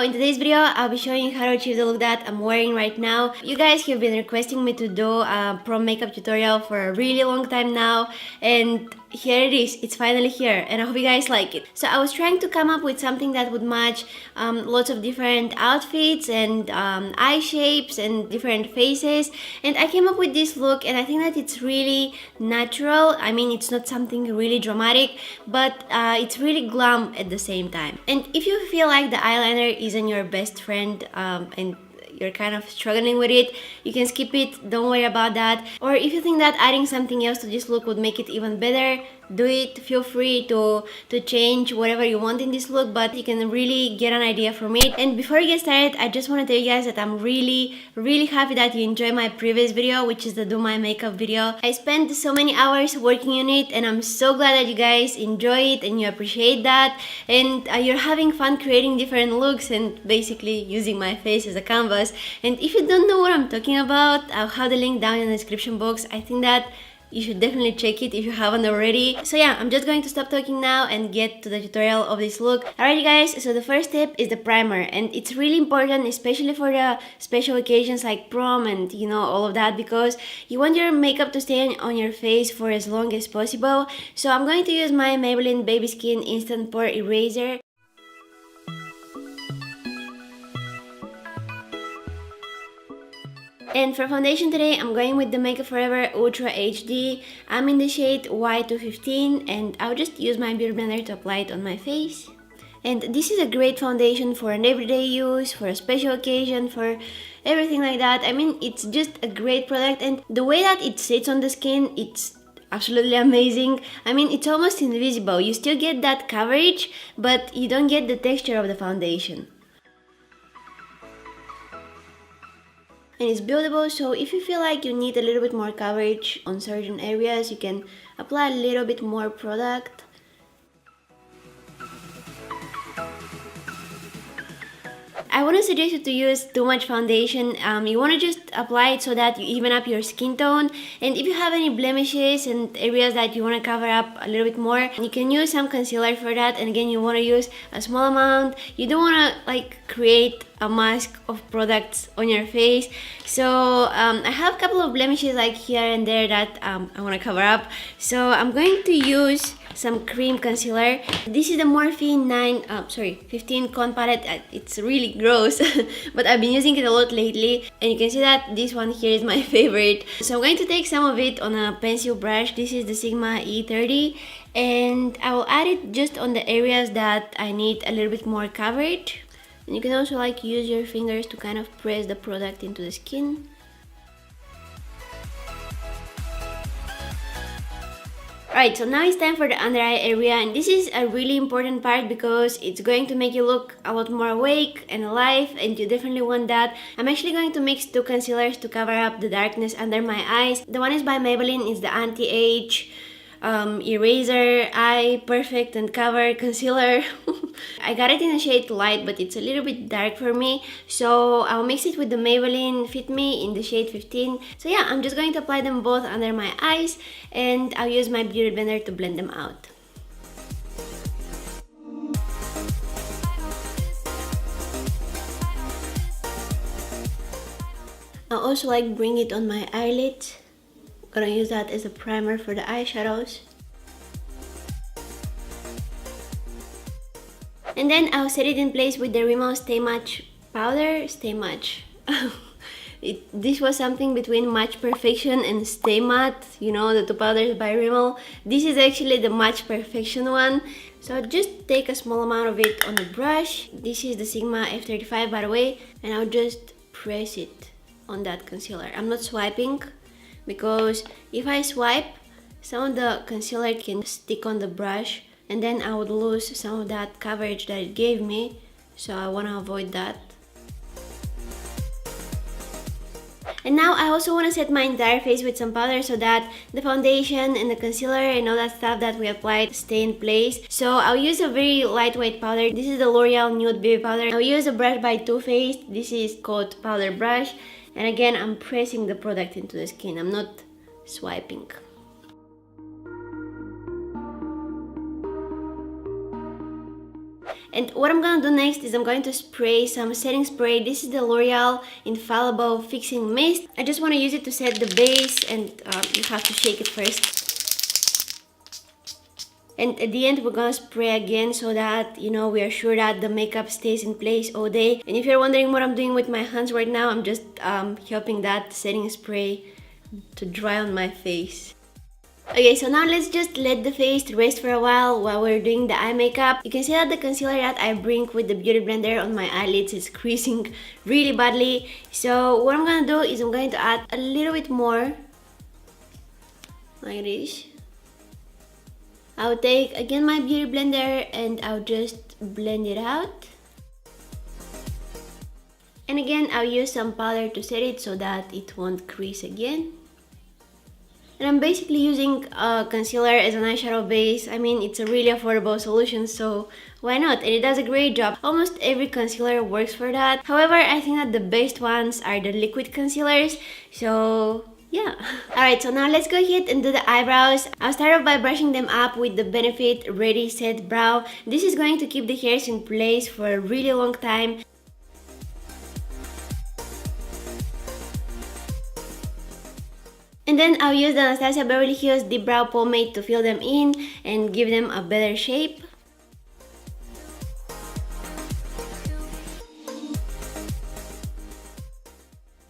in today's video, I'll be showing you how to achieve the look that I'm wearing right now. You guys have been requesting me to do a prom makeup tutorial for a really long time now, and here it is. It's finally here, and I hope you guys like it. So I was trying to come up with something that would match lots of different outfits and eye shapes and different faces, and I came up with this look, and I think that it's really natural. I mean, it's not something really dramatic, but it's really glam at the same time. And if you feel like the eyeliner isn't your best friend and you're kind of struggling with it, you can skip it, don't worry about that. Or if you think that adding something else to this look would make it even better, do it. Feel free to change whatever you want in this look, but you can really get an idea from it. And before we get started, I just want to tell you guys that I'm really happy that you enjoyed my previous video, which is the do my makeup video. I spent so many hours working on it, and I'm so glad that you guys enjoy it and you appreciate that, and you're having fun creating different looks and basically using my face as a canvas. And if you don't know what I'm talking about, I'll have the link down in the description box. I think that you should definitely check it if you haven't already. So yeah, I'm just going to stop talking now and get to the tutorial of this look. Alrighty guys, so the first step is the primer, and it's really important, especially for the special occasions like prom and you know, all of that, because you want your makeup to stay on your face for as long as possible. So I'm going to use my Maybelline Baby Skin Instant Pore Eraser. And for foundation today, I'm going with the Makeup Forever Ultra HD. I'm in the shade Y215, and I'll just use my beauty blender to apply it on my face. And this is a great foundation for an everyday use, for a special occasion, for everything like that. I mean, it's just a great product, and the way that it sits on the skin, it's absolutely amazing. I mean, it's almost invisible. You still get that coverage, but you don't get the texture of the foundation. And it's buildable, so if you feel like you need a little bit more coverage on certain areas, you can apply a little bit more product. I wouldn't suggest you to use too much foundation. You want to just apply it so that you even up your skin tone. And if you have any blemishes and areas that you want to cover up a little bit more, you can use some concealer for that. And again, you want to use a small amount. You don't want to like create a mask of products on your face. So I have a couple of blemishes like here and there that I want to cover up. So I'm going to use some cream concealer. This is the Morphe 15 Con palette. It's really gross, but I've been using it a lot lately, and you can see that this one here is my favorite. So I'm going to take some of it on a pencil brush. This is the Sigma E30, and I will add it just on the areas that I need a little bit more coverage. And you can also like use your fingers to kind of press the product into the skin. Alright, so now it's time for the under eye area, and this is a really important part because it's going to make you look a lot more awake and alive, and you definitely want that. I'm actually going to mix two concealers to cover up the darkness under my eyes. The one is by Maybelline, it's the Anti-Age Eraser Eye Perfect and Cover Concealer. I got it in the shade light, but it's a little bit dark for me, so I'll mix it with the Maybelline Fit Me in the shade 15. So yeah, I'm just going to apply them both under my eyes, and I'll use my beauty blender to blend them out. I'll also like bring it on my eyelids. I'm gonna use that as a primer for the eyeshadows. And then I'll set it in place with the Rimmel Stay Match powder. Stay Match. This was something between Match Perfection and Stay Matte, you know, the two powders by Rimmel. This is actually the Match Perfection one. So I'll just take a small amount of it on the brush. This is the Sigma F35, by the way, and I'll just press it on that concealer. I'm not swiping, because if I swipe, some of the concealer can stick on the brush, and then I would lose some of that coverage that it gave me, so I want to avoid that. And now I also want to set my entire face with some powder so that the foundation and the concealer and all that stuff that we applied stay in place. So I'll use a very lightweight powder. This is the L'Oreal Nude Baby Powder. I'll use a brush by Too Faced. This is called Powder Brush. And again, I'm pressing the product into the skin. I'm not swiping. And what I'm gonna do next is I'm going to spray some setting spray. This is the L'Oreal Infallible Fixing Mist. I just want to use it to set the base, and you have to shake it first. And at the end, we're gonna spray again so that, you know, we are sure that the makeup stays in place all day. And if you're wondering what I'm doing with my hands right now, I'm just helping that setting spray to dry on my face. Okay, so now let's just let the face rest for a while we're doing the eye makeup. You can see that the concealer that I bring with the beauty blender on my eyelids is creasing really badly. So what I'm gonna do is I'm going to add a little bit more, like this. I'll take again my beauty blender and I'll just blend it out. And again, I'll use some powder to set it so that it won't crease again. And I'm basically using concealer as an eyeshadow base. I mean, it's a really affordable solution, so why not? And it does a great job. Almost every concealer works for that. However, I think that the best ones are the liquid concealers, so yeah. Alright, so now let's go ahead and do the eyebrows. I'll start off by brushing them up with the Benefit Ready Set Brow. This is going to keep the hairs in place for a really long time. And then I'll use the Anastasia Beverly Hills Deep Brow Pomade to fill them in and give them a better shape.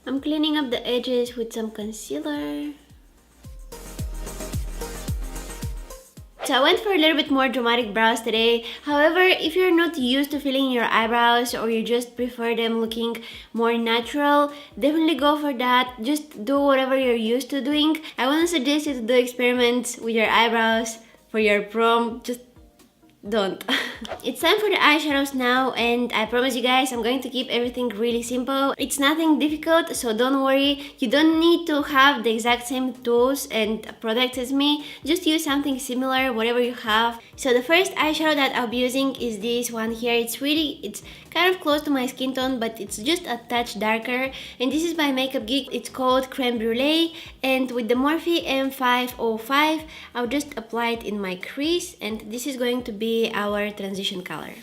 I'm cleaning up the edges with some concealer. So I went for a little bit more dramatic brows today. However, if you're not used to filling your eyebrows or you just prefer them looking more natural, definitely go for that. Just do whatever you're used to doing. I wouldn't suggest you to do experiments with your eyebrows for your prom. Just don't. It's time for the eyeshadows now, and I promise you guys I'm going to keep everything really simple. It's nothing difficult, so don't worry. You don't need to have the exact same tools and products as me. Just use something similar, whatever you have. So the first eyeshadow that I'll be using is this one here. It's kind of close to my skin tone, but it's just a touch darker, and this is by Makeup Geek. It's called Creme Brulee, and with the Morphe M505 I'll just apply it in my crease, and this is going to be our transition color.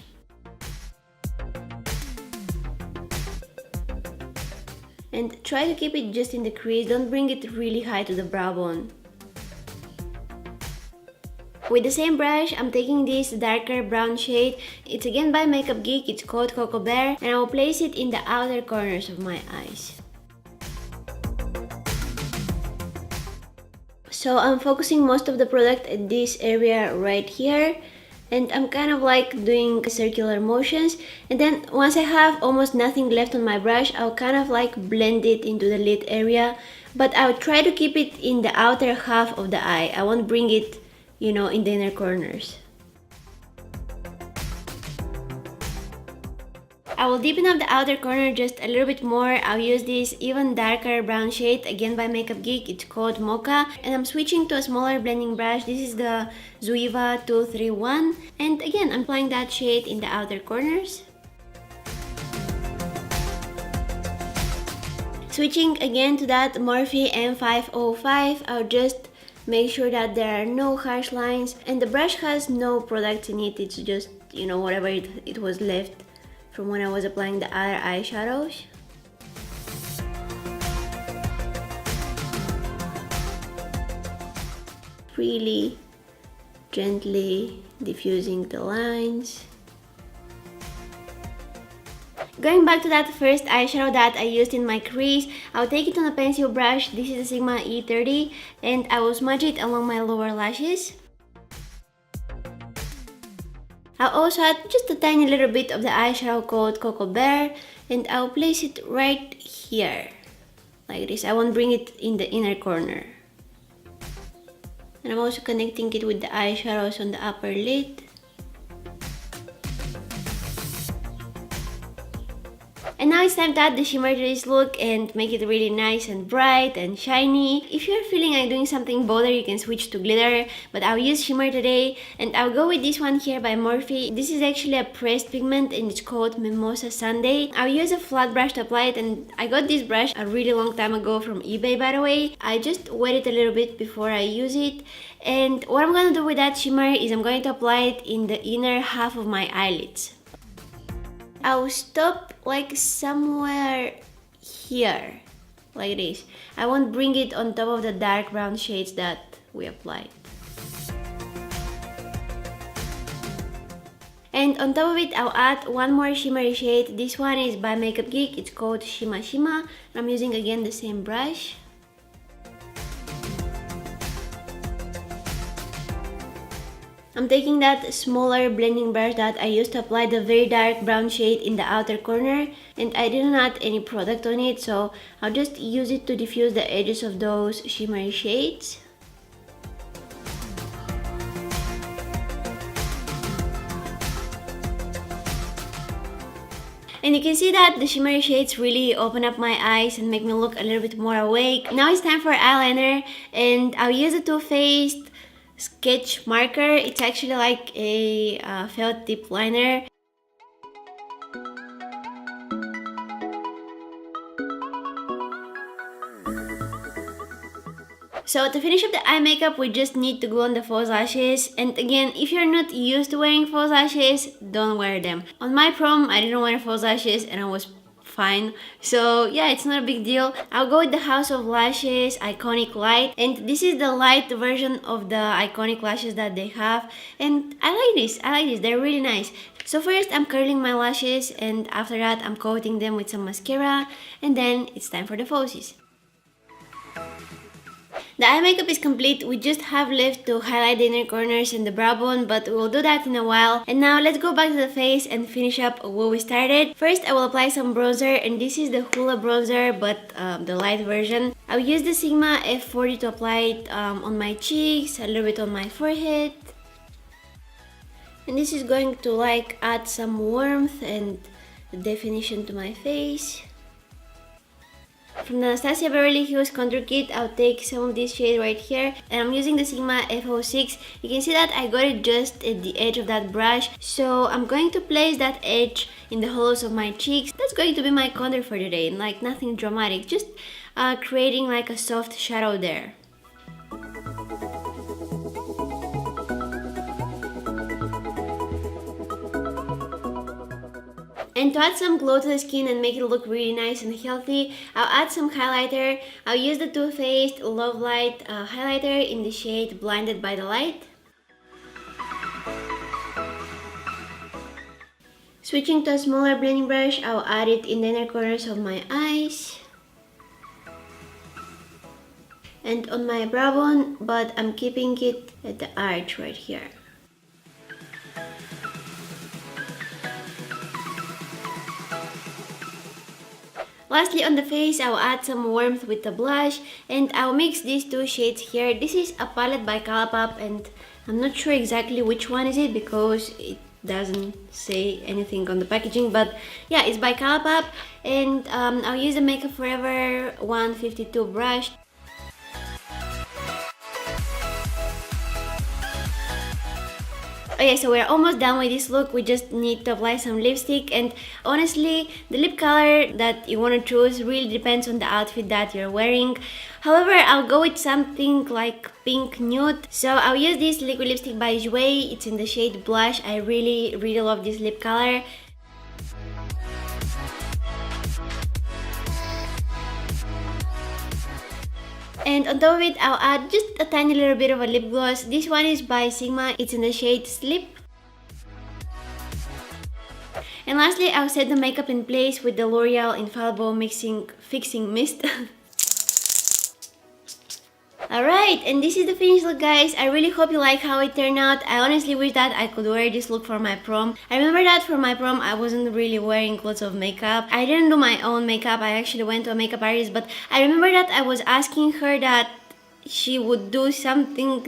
And try to keep it just in the crease, don't bring it really high to the brow bone. With the same brush, I'm taking this darker brown shade. It's again by Makeup Geek, it's called Cocoa Bear, and I will place it in the outer corners of my eyes. So I'm focusing most of the product at this area right here, and I'm kind of like doing circular motions, and then once I have almost nothing left on my brush, I'll kind of like blend it into the lid area, but I'll try to keep it in the outer half of the eye. I won't bring it, you know, in the inner corners. I will deepen up the outer corner just a little bit more. I'll use this even darker brown shade, again by Makeup Geek, it's called Mocha. And I'm switching to a smaller blending brush. This is the Zoeva 231. And again, I'm applying that shade in the outer corners. Switching again to that Morphe M505, I'll just make sure that there are no harsh lines. And the brush has no products in it, it's just, you know, whatever it was left from when I was applying the other eyeshadows. Really gently diffusing the lines. Going back to that first eyeshadow that I used in my crease, I'll take it on a pencil brush. This is the Sigma E30, and I will smudge it along my lower lashes. I'll also add just a tiny little bit of the eyeshadow called Cocoa Bear, and I'll place it right here, like this. I won't bring it in the inner corner. And I'm also connecting it with the eyeshadows on the upper lid. And now it's time to add the shimmer to this look and make it really nice and bright and shiny. If you're feeling like doing something bolder, you can switch to glitter, but I'll use shimmer today, and I'll go with this one here by Morphe. This is actually a pressed pigment and it's called Mimosa Sundae. I'll use a flat brush to apply it, and I got this brush a really long time ago from eBay, by the way. I just wet it a little bit before I use it, and what I'm gonna do with that shimmer is I'm going to apply it in the inner half of my eyelids. I'll stop like somewhere here, like this. I won't bring it on top of the dark brown shades that we applied. And on top of it, I'll add one more shimmery shade. This one is by Makeup Geek. It's called Shima Shima. I'm using again the same brush. I'm taking that smaller blending brush that I used to apply the very dark brown shade in the outer corner, and I didn't add any product on it, so I'll just use it to diffuse the edges of those shimmery shades. And you can see that the shimmery shades really open up my eyes and make me look a little bit more awake. Now it's time for eyeliner, and I'll use the Too Faced sketch marker. It's actually like a felt tip liner. So to finish up the eye makeup, we just need to glue on the false lashes. And again, if you're not used to wearing false lashes, don't wear them. On my prom, I didn't wear false lashes and I was fine. So yeah, it's not a big deal. I'll go with the House of Lashes Iconic Light. And this is the light version of the iconic lashes that they have. And I like this. They're really nice. So first, I'm curling my lashes, and after that, I'm coating them with some mascara. And then it's time for the falsies. The eye makeup is complete. We just have left to highlight the inner corners and the brow bone, but we'll do that in a while. And now let's go back to the face and finish up where we started. First, I will apply some bronzer, and this is the Hoola bronzer, but the light version. I'll use the Sigma F40 to apply it on my cheeks, a little bit on my forehead. And this is going to like add some warmth and definition to my face. From the Anastasia Beverly Hills Contour Kit, I'll take some of this shade right here, and I'm using the Sigma F06. You can see that I got it just at the edge of that brush, so I'm going to place that edge in the hollows of my cheeks. That's going to be my contour for today, like nothing dramatic, just creating like a soft shadow there. And to add some glow to the skin and make it look really nice and healthy, I'll add some highlighter. I'll use the Too Faced Love Light highlighter in the shade Blinded by the Light. Switching to a smaller blending brush, I'll add it in the inner corners of my eyes and on my brow bone, but I'm keeping it at the arch right here. Lastly, on the face, I'll add some warmth with the blush, and I'll mix these two shades here. This is a palette by Colourpop, and I'm not sure exactly which one is it because it doesn't say anything on the packaging, but yeah, it's by Colourpop. And I'll use the Makeup Forever 152 brush. Okay, so we're almost done with this look. We just need to apply some lipstick, and honestly, the lip color that you want to choose really depends on the outfit that you're wearing. However, I'll go with something like pink nude. So I'll use this liquid lipstick by Jouer. It's in the shade Blush. I really love this lip color. And on top of it, I'll add just a tiny little bit of a lip gloss. This one is by Sigma. It's in the shade Slip. And lastly, I'll set the makeup in place with the L'Oreal Infallible Fixing Mist. Alright, and this is the finished look, guys. I really hope you like how it turned out. I honestly wish that I could wear this look for my prom. I remember that for my prom, I wasn't really wearing lots of makeup. I didn't do my own makeup. I actually went to a makeup artist, but I remember that I was asking her that she would do something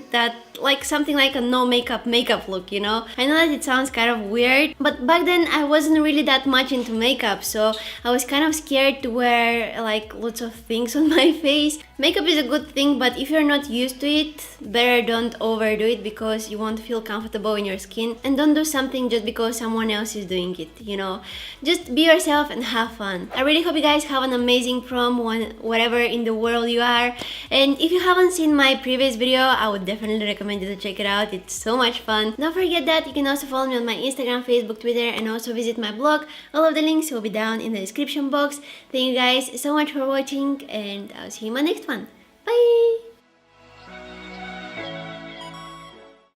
like a no makeup look, you know. I know that it sounds kind of weird, but back then I wasn't really that much into makeup, so I was kind of scared to wear like lots of things on my face. Makeup is a good thing, but if you're not used to it, better don't overdo it because you won't feel comfortable in your skin. And don't do something just because someone else is doing it, you know. Just be yourself and have fun. I really hope you guys have an amazing prom, whatever in the world you are. And if you haven't seen my previous video, I would definitely recommend recommend you to check it out. It's so much fun. Don't forget that you can also follow me on my Instagram, Facebook, Twitter, and also visit my blog. All of the links will be down in the description box. Thank you guys so much for watching, and I'll see you in my next one. Bye!